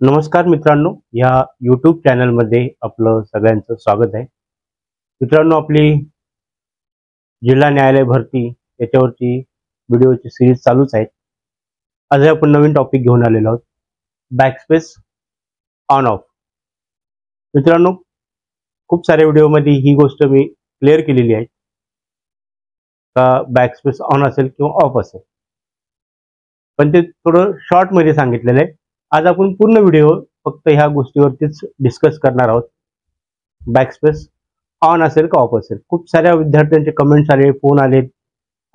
नमस्कार मित्रांनो, या यूट्यूब चॅनलमध्ये आपलं सगळ्यांचं स्वागत आहे. मित्रांनो, आपली जिल्हा न्यायालय भरती याच्यावरची व्हिडिओची सिरीज चालूच आहे. आज आपण नवीन टॉपिक घेऊन आलेलो आहोत, बॅकस्पेस ऑन ऑफ. मित्रांनो, खूप साऱ्या व्हिडिओमध्ये ही गोष्ट मी क्लिअर केलेली आहे का बॅकस्पेस ऑन असेल किंवा ऑफ असेल, पण ते थोडं शॉर्टमध्ये सांगितलेलं आहे. आज आपण पूर्ण व्हिडिओ फक्त ह्या गोष्टीवरतीच डिस्कस करणार आहोत, बॅकस्पेस ऑन असेल का ऑफ असेल. खूप साऱ्या विद्यार्थ्यांचे कमेंट्स आले, फोन आले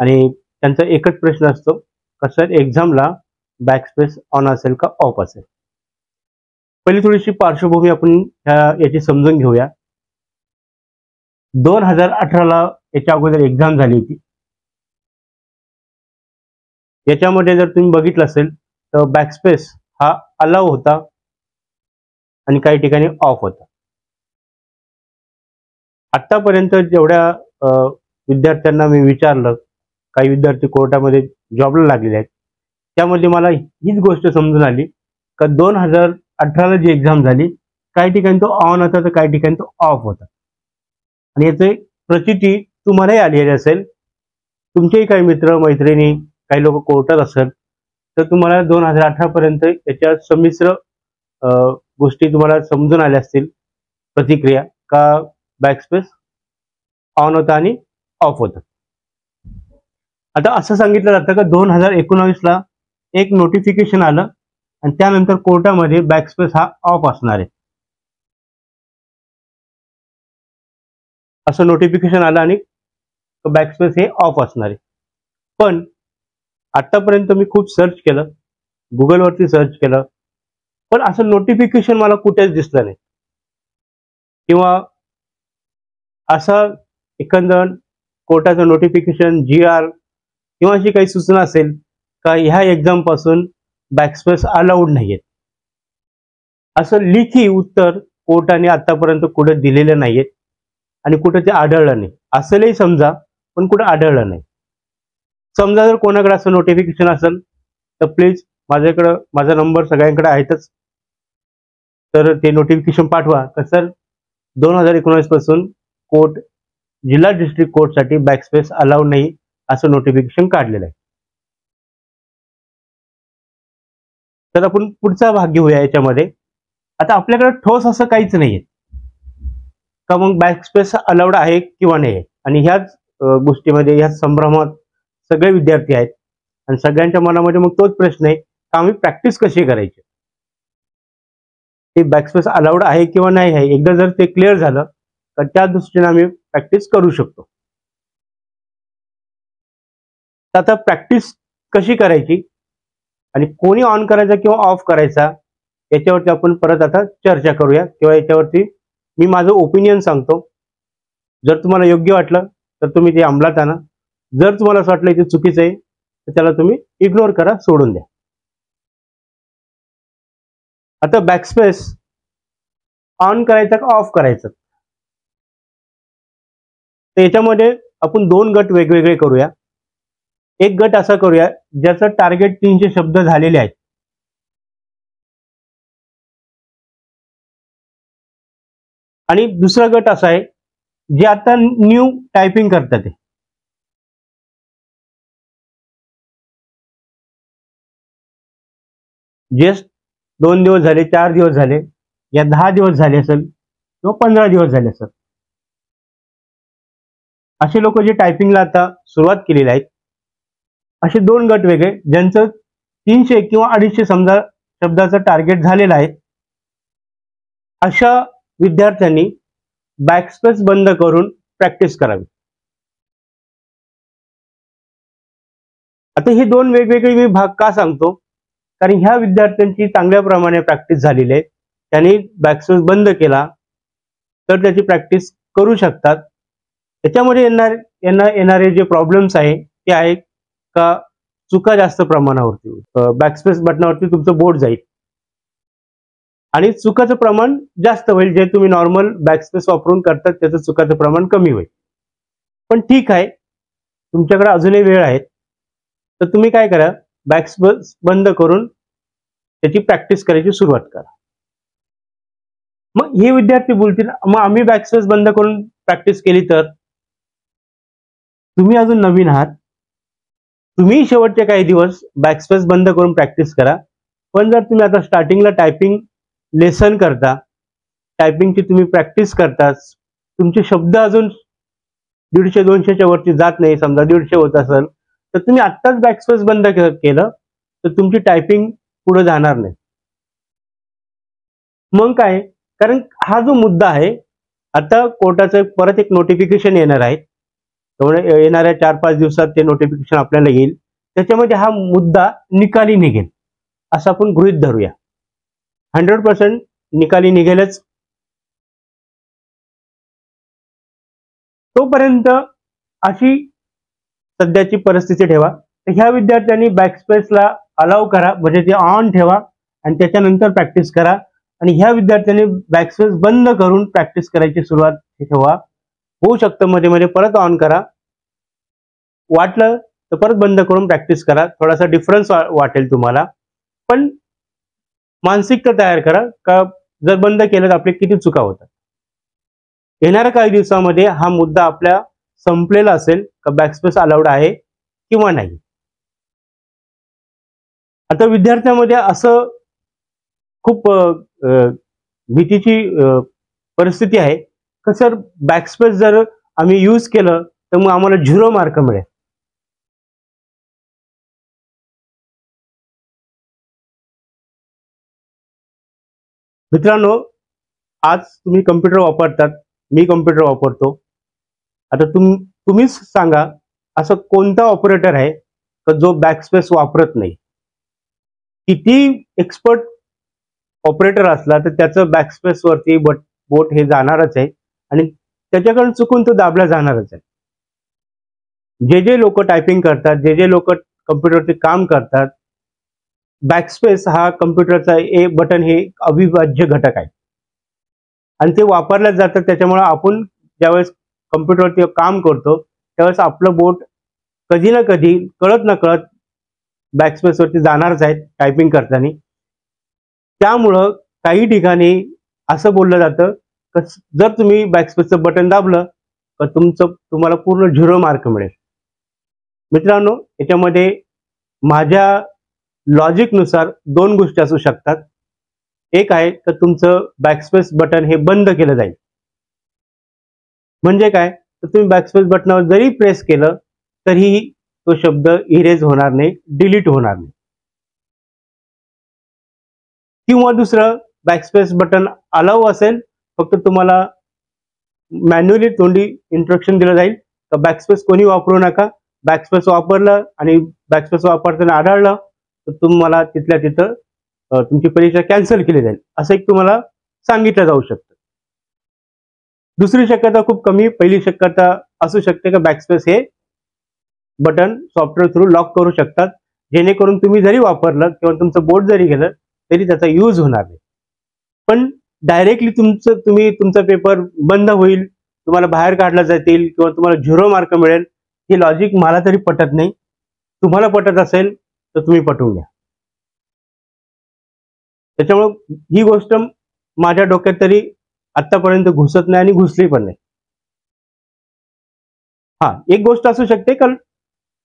आणि त्यांचा एकच प्रश्न असतो का सर एक्झामला बॅकस्पेस ऑन असेल का ऑफ असेल. पहिली थोडीशी पार्श्वभूमी आपण याची समजून घेऊया. 2018ला याच्या अगोदर एक्झाम झाली होती. याच्यामध्ये जर तुम्ही बघितलं असेल तर बॅकस्पेस हा अलाव होता आणि काही ठिकाणी ऑफ होता. आतापर्यंत जेवढ्या विद्यार्थ्यांना मी विचारलं, काही विद्यार्थी कोर्टामध्ये जॉबला लागलेले आहेत, त्यामध्ये मला हीच गोष्ट समजून आली का 2018ला जी एक्झाम झाली, काही ठिकाणी तो ऑन होता तर काही ठिकाणी तो ऑफ होता. आणि याचे प्रचिती तुम्हालाही आलेली असेल, तुमचेही काही मित्र मैत्रिणी काही लोक कोर्टात असेल तर तुम्हाला 2018 पर्यंत याच्या संमिश्र गोष्टी तुम्हाला समजून आल्या असतील, प्रतिक्रिया का बॅकस्पेस ऑन होता आणि ऑफ होता. आता असं सांगितलं जातं का 2019ला एक नोटिफिकेशन आलं आणि त्यानंतर कोर्टामध्ये बॅकस्पेस हा ऑफ असणार आहे असं नोटिफिकेशन आलं आणि बॅकस्पेस हे ऑफ असणार आहे. पण आतापर्यंत मी खूप सर्च केलं, गुगलवरती सर्च केलं, पण असं नोटिफिकेशन मला कुठेच दिसलं नाही. किंवा असं एकंदर कोर्टाचं नोटिफिकेशन, GR किंवा अशी काही सूचना असेल का ह्या एक्झाम पासून बॅकस्पेस अलाउड नाहीये, असं लेखी उत्तर कोर्टाने आतापर्यंत कुठे दिलेलं नाहीये आणि कुठे ते आढळलं नाही. असेलही समजा, पण कुठे आढळलं नाही. समजा जर कोणाकडे असं नोटिफिकेशन असेल तर प्लीज माझ्याकडं, माझा नंबर सगळ्यांकडे आहेतच, तर ते नोटिफिकेशन पाठवा का सर 2019 पासून कोर्ट, जिल्हा डिस्ट्रिक्ट कोर्टसाठी बॅकस्पेस अलाउड नाही असं नोटिफिकेशन काढलेलं आहे. तर आपण पुढचा भाग घेऊया याच्यामध्ये. आता आपल्याकडे ठोस असं काहीच नाहीये का मग बॅकस्पेस अलाउड आहे किंवा नाही. आणि ह्याच गोष्टीमध्ये, ह्याच संभ्रमात सगळे विद्यार्थी आहेत आणि सगळ्यांच्या मनामध्ये मग तोच प्रश्न आहे का आम्ही प्रॅक्टिस कशी करायची, ते बॅकस्पेस अलाउड आहे किंवा नाही आहे. एकदा जर ते क्लिअर झालं तर त्या दृष्टीने आम्ही प्रॅक्टिस करू शकतो. तर आता प्रॅक्टिस कशी करायची आणि कोणी ऑन करायचा किंवा ऑफ करायचा याच्यावरती आपण परत आता चर्चा करूया, किंवा याच्यावरती मी माझं ओपिनियन सांगतो. जर तुम्हाला योग्य वाटलं तर तुम्ही ते अंमलात आणा. जर तुम्हाला असं वाटलं की चुकीचं आहे तर त्याला तुम्ही इग्नोर करा, सोडून द्या. आता बॅकस्पेस ऑन करायचा का ऑफ करायचं, तर याच्यामध्ये आपण दोन गट वेगवेगळे करूया. एक गट असा करूया ज्याचं टार्गेट 300 शब्द झालेले आहेत, आणि दुसरा गट असा आहे जे आता न्यू टायपिंग करतात. जस्ट 2 दिवस झाले, 4 दिवस झाले, या 10 दिवस झाले असेल किंवा 15 दिवस झाले असेल, असे लोक जे टायपिंगला आता सुरुवात केलेली आहेत, असे दोन गट वेगळे ज्यांचं 300 किंवा 250 समजा शब्दाचं टार्गेट झालेलं आहे. अशा विद्यार्थ्यांनी बॅकस्पेस बंद करून प्रॅक्टिस करावी. आता हे दोन वेगवेगळे मी भाग का सांगतो, कारण ह्या विद्यार्थ्यांची चांगल्या प्रमाणे प्रॅक्टिस झालेली आहे. त्यांनी बॅकस्पेस बंद केला तर त्याची प्रॅक्टिस करू शकतात. त्याच्यामध्ये येणारे जे प्रॉब्लेम्स आहे ते आहे का चुका जास्त प्रमाणावरती, बॅकस्पेस बटनावरती तुमचं बोट जाईल आणि चुकाचं प्रमाण जास्त होईल. जे तुम्ही नॉर्मल बॅकस्पेस वापरून करतात त्याचं चुकाचं प्रमाण कमी होईल. पण ठीक आहे, तुमच्याकडे अजूनही वेळ आहे, तर तुम्ही काय करा, बॅकस्पेस बंद करून त्याची प्रॅक्टिस करायची सुरुवात करा. मग हे विद्यार्थी बोलतील मग आम्ही बॅकस्पेस बंद करून प्रॅक्टिस केली तर? तुम्ही अजून नवीन आहात, तुम्ही शेवटचे काही दिवस बॅकस्पेस बंद करून प्रॅक्टिस करा. पण जर तुम्ही आता स्टार्टिंगला टायपिंग लेसन करता, टायपिंगची तुम्ही प्रॅक्टिस करता, तुमचे शब्द अजून 150-200च्या वरती जात नाही, समजा 150 होत असेल, तर तुम्ही आत्ताच बॅकस्पेस बंद केलं तर तुमची टायपिंग पुढे जाणार नाही. मग काय, कारण हा जो मुद्दा आहे, आता कोर्टाचं परत एक नोटिफिकेशन येणार आहे, येणाऱ्या 4-5 दिवसात ते नोटिफिकेशन आपल्याला येईल. त्याच्यामध्ये हा मुद्दा निकाली निघेल असं आपण गृहीत धरूया. 100% निकाली निघेलच. तोपर्यंत अशी सध्याची परिस्थिती ठेवा. तर ह्या विद्यार्थ्यांनी बॅकस्पेसला अलाव करा, म्हणजे ते ऑन ठेवा आणि त्याच्यानंतर प्रॅक्टिस करा. आणि ह्या विद्यार्थ्यांनी बॅकस्पेस बंद करून प्रॅक्टिस करायची सुरुवात ठेवा. होऊ शकतं मध्ये मध्ये परत ऑन करा, वाटलं तर परत बंद करून प्रॅक्टिस करा. थोडासा डिफरन्स वाटेल तुम्हाला, पण मानसिकता तयार करा का जर बंद केलं तर आपले किती चुका होतात. येणाऱ्या काही दिवसामध्ये हा मुद्दा आपल्या संपलेला असेल का बॅकस्पेस अलाउड आहे किंवा नाही. आता विद्यार्थ्यांमध्ये असं खूप भीतीची परिस्थिती आहे का सर बॅकस्पेस जर आम्ही यूज केलं तर मग आम्हाला 0 मार्क मिळेल. मित्रांनो, आज तुम्ही कम्प्युटर वापरतात, मी कम्प्युटर वापरतो. आता तुम्हीच सांगा असं कोणता ऑपरेटर आहे का जो बॅकस्पेस वापरत नाही. किती एक्सपर्ट ऑपरेटर असला तर त्याचं बॅकस्पेस वरती बोट हे जाणारच आहे आणि त्याच्याकडून चुकून तो दाबला जाणारच आहे. जे लोक टायपिंग करतात, जे लोक कम्प्युटरचे काम करतात, बॅकस्पेस हा कम्प्युटरचा बटन हे अविभाज्य घटक आहे आणि ते वापरलं जातं. त्याच्यामुळे आपण ज्यावेळेस कम्प्युटरवरती काम करतो त्यावेळेस आपलं बोट कधी ना कधी कळत न कळत बॅकस्पेसवरती जाणारच आहे टायपिंग करताना. त्यामुळं काही ठिकाणी असं बोललं जातं की जर तुम्ही बॅकस्पेसचं बटन दाबलं तर तुम्हाला पूर्ण 0 मार्क मिळेल. मित्रांनो, याच्यामध्ये माझ्या लॉजिकनुसार 2 गोष्टी असू शकतात. एक आहे तर तुमचं बॅकस्पेस बटन हे बंद केलं जाईल. म्हणजे काय, तर तुम्ही बॅकस्पेस बटनावर जरी प्रेस केलं तरी तो शब्द इरेज होणार नाही, डिलीट होणार नाही. किंवा दुसरं, बॅकस्पेस बटन अलाव असेल, फक्त तुम्हाला मॅन्युअली तोंडी इंस्ट्रक्शन दिलं जाईल तर बॅकस्पेस कोणी वापरू नका. बॅकस्पेस वापरलं आणि बॅकस्पेस वापरताना आढळलं तर तुम्हाला तिथल्या तिथं तुमची परीक्षा कॅन्सल केली जाईल असं एक तुम्हाला सांगितलं जाऊ शकतं. दुसरी शक्यता खूप कमी, पहिली शक्यता असू शकते की बॅकस्पेस हे बटन सॉफ्टवेअर थ्रू लॉक करू शकतात, जेणेकरून तुम्ही जरी वापरलं किंवा तुमचं बोट जरी गेलं तरी त्याचा यूज होणार नाही. पण डायरेक्टली तुमचा पेपर बंद होईल, तुम्हाला बाहेर काढला जातील किंवा तुम्हाला 0 मार्क मिळेल, हे लॉजिक मला तरी पटत नाही. तुम्हाला पटत असेल तर तुम्ही पटवून घ्या. त्याच्यामुळे ही गोष्ट माझ्या डोक्यात तरी आतापर्यंत घुसत नाही आणि घुसली पण नाही. हा, एक गोष्ट असू शकते का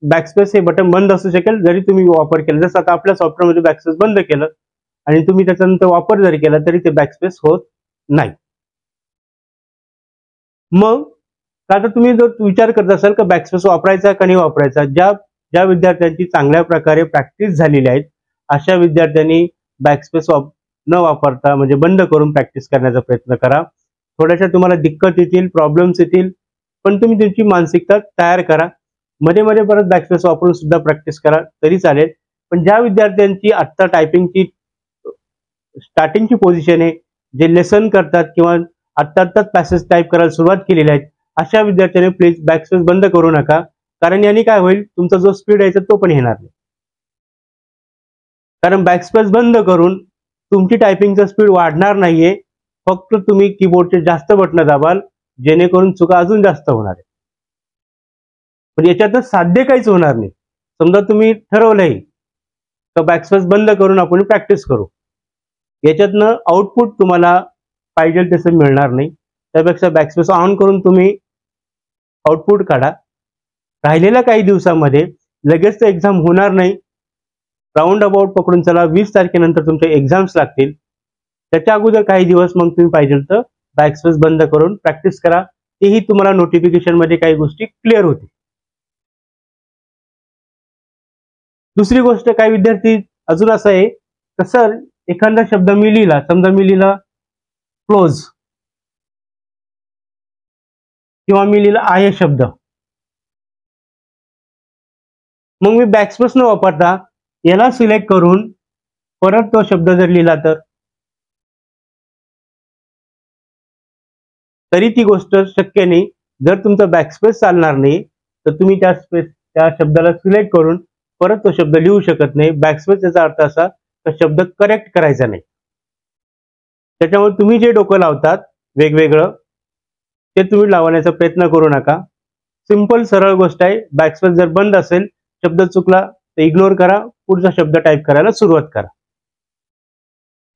बॅकस्पेस हे बटन बंद असू शकेल जरी तुम्ही वापर केला. जसं आता आपल्या सॉफ्टवेअरमध्ये बॅकस्पेस बंद केलं आणि तुम्ही त्याच्यानंतर वापर जरी केला तरी ते बॅकस्पेस होत नाही. मग आता तुम्ही जर विचार करत असाल का बॅकस्पेस वापरायचा का नाही वापरायचा, ज्या विद्यार्थ्यांची चांगल्या प्रकारे प्रॅक्टिस झालेली आहे अशा विद्यार्थ्यांनी बॅकस्पेस न वापरता म्हणजे बंद करून प्रॅक्टिस करण्याचा प्रयत्न करा. थोड्याशा तुम्हाला दिक्कत येतील, प्रॉब्लेम्स येतील, पण तुम्ही त्यांची मानसिकता तयार करा. मध्ये मध्ये परत बॅकस्पेस वापरून सुद्धा प्रॅक्टिस करा तरी चालेल. पण ज्या विद्यार्थ्यांची आत्ता टायपिंगची स्टार्टिंगची पोझिशन आहे, जे लेसन करतात किंवा आत्ताच पॅसेज टाईप करायला सुरुवात केलेली आहे, अशा विद्यार्थ्यांनी प्लीज बॅकस्पेस बंद करू नका. कारण यांनी काय होईल, तुमचा जो स्पीड आहे तो पण येणार नाही. कारण बॅकस्पेस बंद करून तुमची टायपिंगचा स्पीड वाढणार नाहीये, फक्त तुम्ही कीबोर्डचे जास्त बटन दाबाल जेणेकरून चुका अजून जास्त होणार आहे. पण याच्यातच साध्य काहीच होणार नाही. समजा तुम्ही ठरवलंय तर बॅकस्पेस बंद करून आपण प्रॅक्टिस करू. याच्यातनं आउटपुट तुम्हाला पाहिजे तसं मिळणार नाही. त्यापेक्षा बॅकस्पेस ऑन करून तुम्ही आउटपुट काढा. राहिलेल्या काही दिवसामध्ये लगेच तर एक्झाम होणार नाही. राऊंड अबाउट पकडून चला 20 तारखेनंतर तुमचे एक्झाम्स लागतील. त्याच्या अगोदर काही दिवस मग तुम्ही पाहिजे तर बॅकस्पेस बंद करून प्रॅक्टिस करा. तेही तुम्हाला नोटिफिकेशन मध्ये काही गोष्टी क्लिअर होतील. दुसरी गोष्ट, काही विद्यार्थी अजून असं आहे तर सर एखादा शब्द मी लिहिला, समजा मी लिहिला क्लोज किंवा मी लिहिला आहे शब्द, मग मी बॅकस्पेस न वापरता याला सिलेक्ट करून परत तो शब्द जर लिहिला तर तरी ती गोष्ट शक्य नाही. जर तुमचा बॅकस्पेस चालणार नाही तर तुम्ही त्या शब्दाला सिलेक्ट करून परत तो शब्द लिहू शकत नाही. बॅकस्पेस याचा अर्थ असा तर शब्द करेक्ट करायचा नाही. त्याच्यामुळे तुम्ही जे डोकं लावतात वेगवेगळं ते तुम्ही लावण्याचा प्रयत्न करू नका. सिंपल सरळ गोष्ट आहे. बॅकस्पेस जर बंद असेल, शब्द चुकला तर इग्नोर करा, पुढचा शब्द टाईप करायला सुरुवात करा.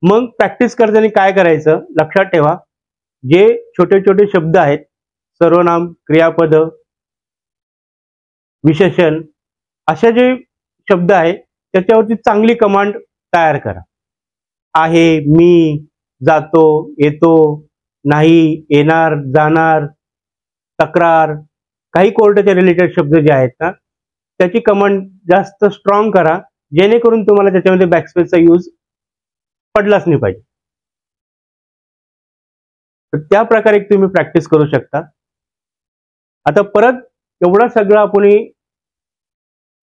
मग प्रॅक्टिस करताना काय करायचं लक्षात ठेवा, जे छोटे छोटे शब्द आहेत, सर्वनाम, क्रियापद, विशेषण, अशा जे शब्द आहेत त्याच्यावरती चांगली कमांड तयार करा. आहे, मी, जातो, येतो, नाही, येणार, जाणार, तक्रार, काही कोर्टाच्या रिलेटेड शब्द जे आहेत ना त्याची कमांड जास्त स्ट्रॉंग करा, जेणेकरून तुम्हाला त्याच्यामध्ये बॅकस्पेसचा यूज पडलाच नाही पाहिजे. तर त्या प्रकारे तुम्ही प्रॅक्टिस करू शकता. आता परत एवढा सगळं आपण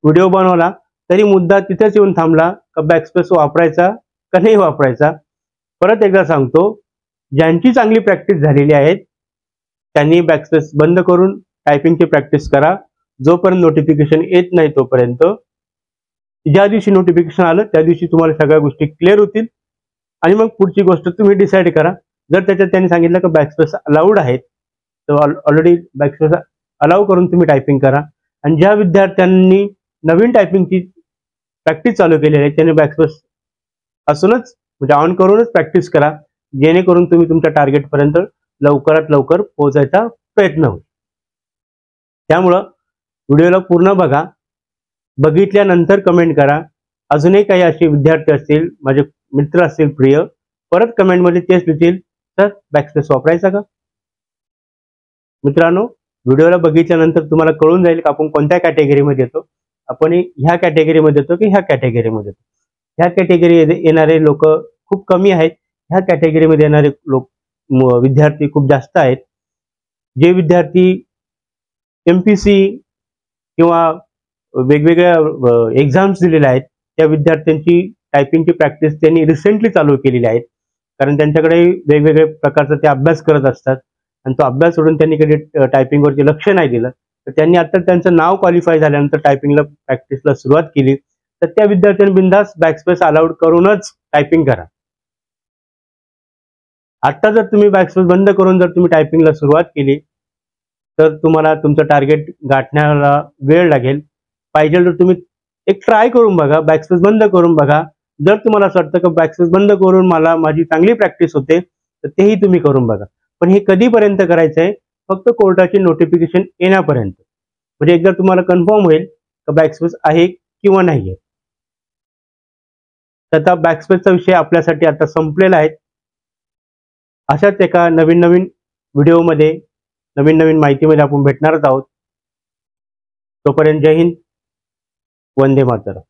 व्हिडिओ बनवला तरी मुद्दा तिथेच येऊन थांबला का बॅकस्पेस वापरायचा का नाही वापरायचा. परत एकदा सांगतो, ज्यांची चांगली प्रॅक्टिस झालेली आहे त्यांनी बॅकस्पेस बंद करून टायपिंगची प्रॅक्टिस करा. जोपर्यंत नोटिफिकेशन येत नाही तोपर्यंत, ज्या दिवशी नोटिफिकेशन आलं त्या दिवशी तुम्हाला सगळ्या गोष्टी क्लिअर होतील आणि मग पुढची गोष्ट तुम्ही डिसाईड करा. जर त्याच्यात त्यांनी सांगितलं की बॅकस्पेस अलाउड आहेत तर ऑलरेडी बॅकस्पेस अलाउ करून तुम्ही टायपिंग करा. आणि ज्या विद्यार्थ्यांनी नवीन टायपिंगची प्रॅक्टिस चालू केलेली आहे त्यांनी बॅकस्पेस असूनच म्हणजे ऑन करूनच प्रॅक्टिस करा, जेणेकरून तुम्ही तुमच्या टार्गेटपर्यंत लवकरात लवकर पोहोचायचा प्रयत्न होईल. त्यामुळं व्हिडिओला पूर्ण बघा, बघितल्यानंतर कमेंट करा. अजूनही काही असे विद्यार्थी असतील, माझे मित्र असतील प्रिय, परत कमेंटमध्ये तेच लिहितील, सर बॅकस्पेस वापरायचा का. मित्रांनो, व्हिडिओला बघितल्यानंतर तुम्हाला कळून जाईल की आपण कोणत्या कॅटेगरीमध्ये येतो. आपण ह्या कॅटेगरीमध्ये येतो की ह्या कॅटेगरीमध्ये येतो. ह्या कॅटेगरी येणारे लोक खूप कमी आहेत, ह्या कॅटेगरीमध्ये येणारे विद्यार्थी खूप जास्त आहेत. जे विद्यार्थी MPC किंवा वेगवेगळ्या एक्झाम्स दिलेल्या आहेत त्या विद्यार्थ्यांची टायपिंगची प्रॅक्टिस त्यांनी रिसेंटली चालू केलेली आहे. कारण त्यांच्याकडे वेगवेगळे प्रकारचा ते अभ्यास करत असतात आणि तो अभ्यास सोडून त्यांनी कधी टायपिंगवरती लक्ष नाही दिलं. तर त्यांनी आता त्यांचं नाव क्वालिफाय झाल्यानंतर टायपिंगला प्रॅक्टिसला सुरुवात केली. तर त्या विद्यार्थ्यांनी बिनधास्त बॅकस्पेस अलाउड करूनच टायपिंग करा. आता जर तुम्ही बॅकस्पेस बंद करून जर तुम्ही टायपिंगला सुरुवात केली तर तुम्हाला तुमचं टार्गेट गाठण्याला वेळ लागेल. पाहिजे तर तुम्ही एक ट्राय करून बघा, बॅकस्पेस बंद करून बघा. जर तुम्हाला असं वाटतं की बॅकस्पेस बंद करून मला माझी चांगली प्रॅक्टिस होते तर तेही तुम्ही करून बघा. पण हे कधीपर्यंत करायचं आहे, फक्त कोर्टाची नोटिफिकेशन येण्यापर्यंत. म्हणजे एकदा तुम्हाला कन्फर्म होईल की बॅकस्पेस आहे किंवा नाही आहे. तर आता बॅकस्पेसचा विषय आपल्यासाठी आता संपलेला आहे. अशाच एका नवीन नवीन व्हिडिओमध्ये नवीन नवीन माहितीमध्ये आपण भेटणारच आहोत. तोपर्यंत जय हिंद, वंदे मातरम.